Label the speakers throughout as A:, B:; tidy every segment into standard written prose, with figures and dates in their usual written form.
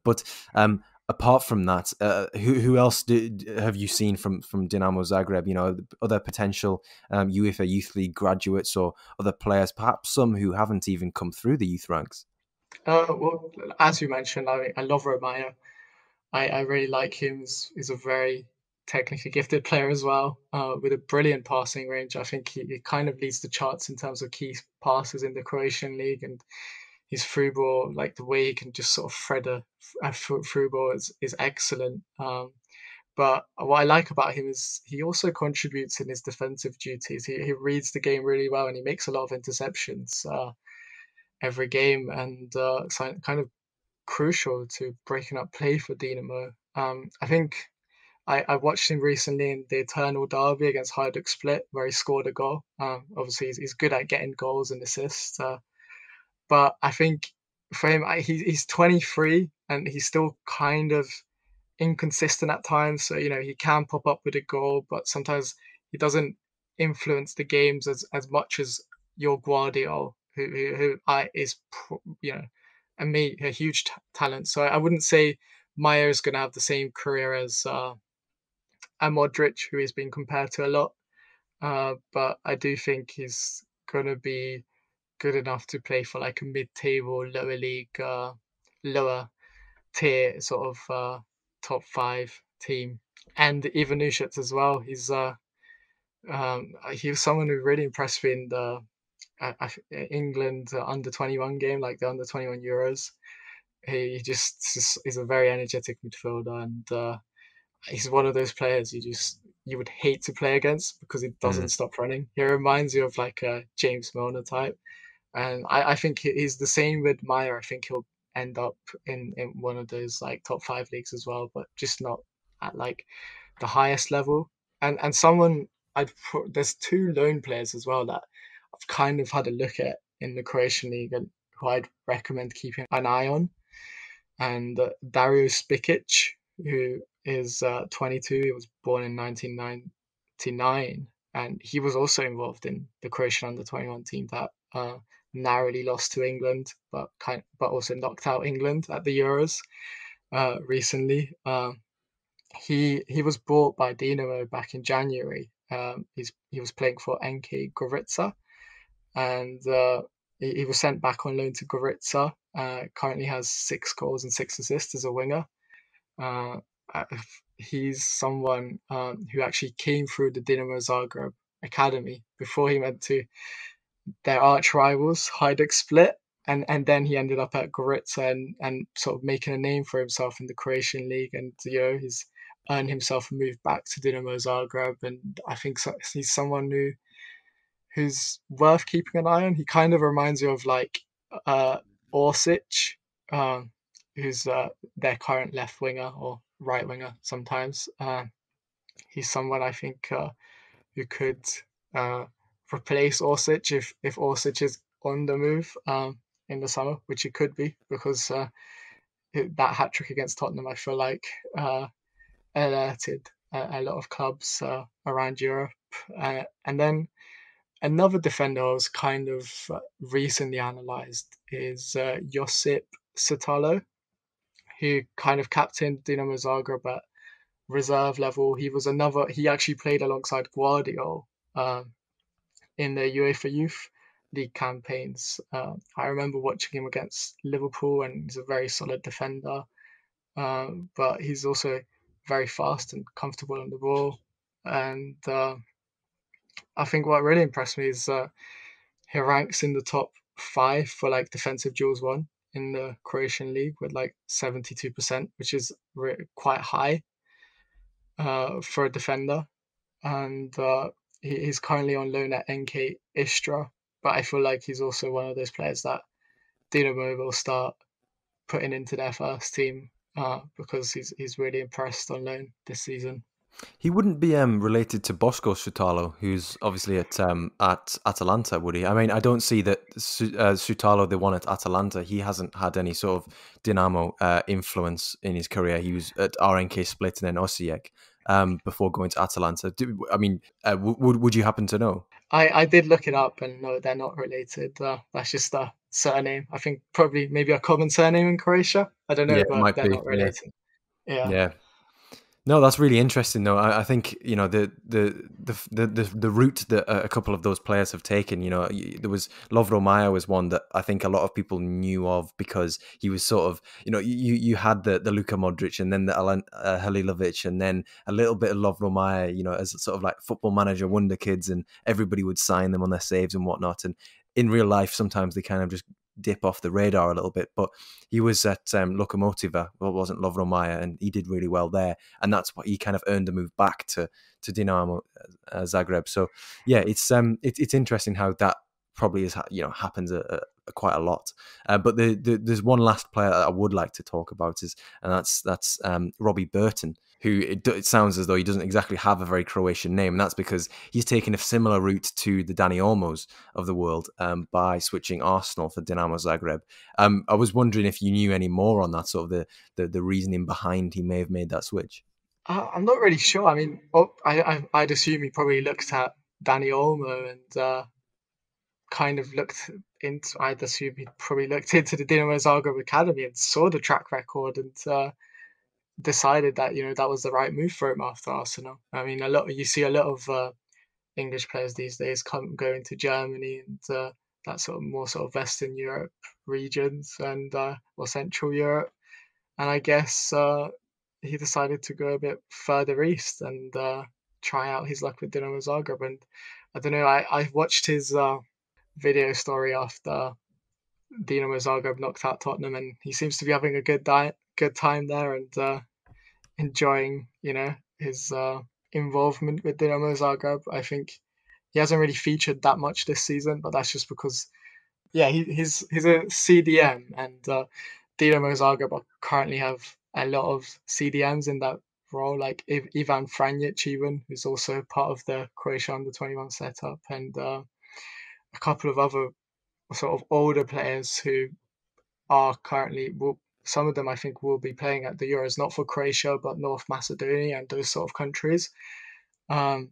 A: But apart from that, who else have you seen from Dinamo Zagreb? You know, other potential UEFA Youth League graduates or other players, perhaps some who haven't even come through the youth ranks.
B: Well, as you mentioned, I love Majer. I really like him. He's a very technically gifted player as well, with a brilliant passing range. I think he kind of leads the charts in terms of key passes in the Croatian league, and his through ball, like the way he can just sort of thread a through ball, is excellent. But what I like about him is he also contributes in his defensive duties. He reads the game really well, and he makes a lot of interceptions every game, and so kind of crucial to breaking up play for Dinamo. I think I watched him recently in the Eternal Derby against Hajduk Split, where he scored a goal. Obviously, he's good at getting goals and assists, but I think for him, he's 23 and he's still kind of inconsistent at times. So, you know, he can pop up with a goal, but sometimes he doesn't influence the games as much as your Guardiola, who is, you know, a huge talent. So I wouldn't say Majer is going to have the same career as a Modrić, who is being compared to a lot. But I do think he's going to be good enough to play for like a mid-table, lower league, lower tier sort of top five team. And Ivanušić as well. He was someone who really impressed me in the England under 21 game, like the under 21 Euros. He just is a very energetic midfielder, and he's one of those players you would hate to play against because he doesn't stop running. He reminds you of like a James Milner type, and I think he's the same with Majer. I think he'll end up in one of those like top five leagues as well, but just not at like the highest level. And someone there's two lone players as well that I've kind of had a look at in the Croatian league and who I'd recommend keeping an eye on. And Dario Spikic, who is 22, he was born in 1999, and he was also involved in the Croatian under 21 team that narrowly lost to England, but also knocked out England at the Euros recently. He was bought by Dinamo back in January. He was playing for NK Gorica, and he was sent back on loan to Gorica. Currently has 6 goals and 6 assists as a winger. He's someone who actually came through the Dinamo Zagreb academy before he went to their arch rivals, Hajduk Split, and then he ended up at Gorica and sort of making a name for himself in the Croatian league, and you know he's earned himself a move back to Dinamo Zagreb, and I think he's someone who's worth keeping an eye on. He kind of reminds you of like Orsic, who's their current left winger or right winger sometimes. He's someone I think who could replace Orsic if Orsic is on the move in the summer, which it could be, because that hat-trick against Tottenham, I feel like alerted a lot of clubs around Europe. And then another defender I was kind of recently analysed is Josip Sotalo, who kind of captained Dinamo Zagreb at reserve level. He actually played alongside Guardiola in the UEFA Youth League campaigns. I remember watching him against Liverpool, and he's a very solid defender. But he's also very fast and comfortable on the ball. And I think what really impressed me is he ranks in the top 5 for like defensive duels won in the Croatian league with like 72%, which is quite high for a defender. And he's currently on loan at NK Istra, but I feel like he's also one of those players that Dinamo will start putting into their first team because he's really impressed on loan this season.
A: He wouldn't be related to Bosko Sutalo, who's obviously at Atalanta, would he? I mean, I don't see that Sutalo, the one at Atalanta, he hasn't had any sort of Dinamo influence in his career. He was at RNK Split and then Osijek before going to Atalanta. Would you happen to know?
B: I did look it up, and no, they're not related. That's just surname. I think probably maybe a common surname in Croatia. I don't
A: Yeah,
B: know,
A: it
B: but
A: might
B: they're
A: be.
B: not
A: Yeah,
B: related. Yeah.
A: yeah. No, that's really interesting, though. I think the route that a couple of those players have taken. There was Lovro Majer was one that I think a lot of people knew of because he was sort of you had the Luka Modrić and then the Halilovic and then a little bit of Lovro Majer, as sort of like Football Manager wonder kids, and everybody would sign them on their saves and whatnot. And in real life, sometimes they kind of just dip off the radar a little bit, but he was at Lokomotiva, well, wasn't Lovro Majer, and he did really well there, and that's what he kind of earned a move back to Dinamo Zagreb. So yeah, it's interesting how that probably is happens quite a lot. But there's one last player that I would like to talk about and that's Robbie Burton, who it sounds as though he doesn't exactly have a very Croatian name, and that's because he's taken a similar route to the Dani Olmos of the world by switching Arsenal for Dinamo Zagreb. I was wondering if you knew any more on that, sort of the reasoning behind he may have made that switch.
B: I'm not really sure. I mean, I'd assume he probably looked at Dani Olmo and kind of looked into. I'd assume he probably looked into the Dinamo Zagreb academy and saw the track record and decided that that was the right move for him after Arsenal. I mean, you see a lot of English players these days go into Germany and that sort of Western Europe regions and or Central Europe, and I guess he decided to go a bit further east and try out his luck with Dinamo Zagreb. And I don't know, I watched his video story after Dinamo Zagreb knocked out Tottenham, and he seems to be having a good time there and enjoying his involvement with Dinamo Zagreb. I think he hasn't really featured that much this season, but that's just because he's a CDM, and Dinamo Zagreb currently have a lot of CDMs in that role, like Ivan Franjic, even, who's also part of the Croatia under-21 setup, and a couple of other sort of older players who are currently, some of them I think will be playing at the Euros, not for Croatia, but North Macedonia and those sort of countries. So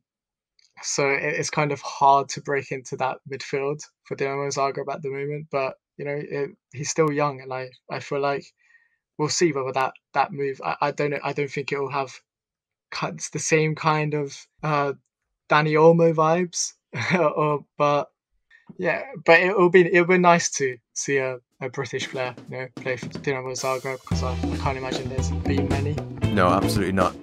B: it's kind of hard to break into that midfield for Dinamo Zagreb at the moment, but he's still young, and I feel like we'll see whether that move. I don't know. I don't think it will have the same kind of Dani Olmo vibes, but it'll be nice to see a British player play for Dinamo Zagreb, because I can't imagine there's been many.
A: No, absolutely not.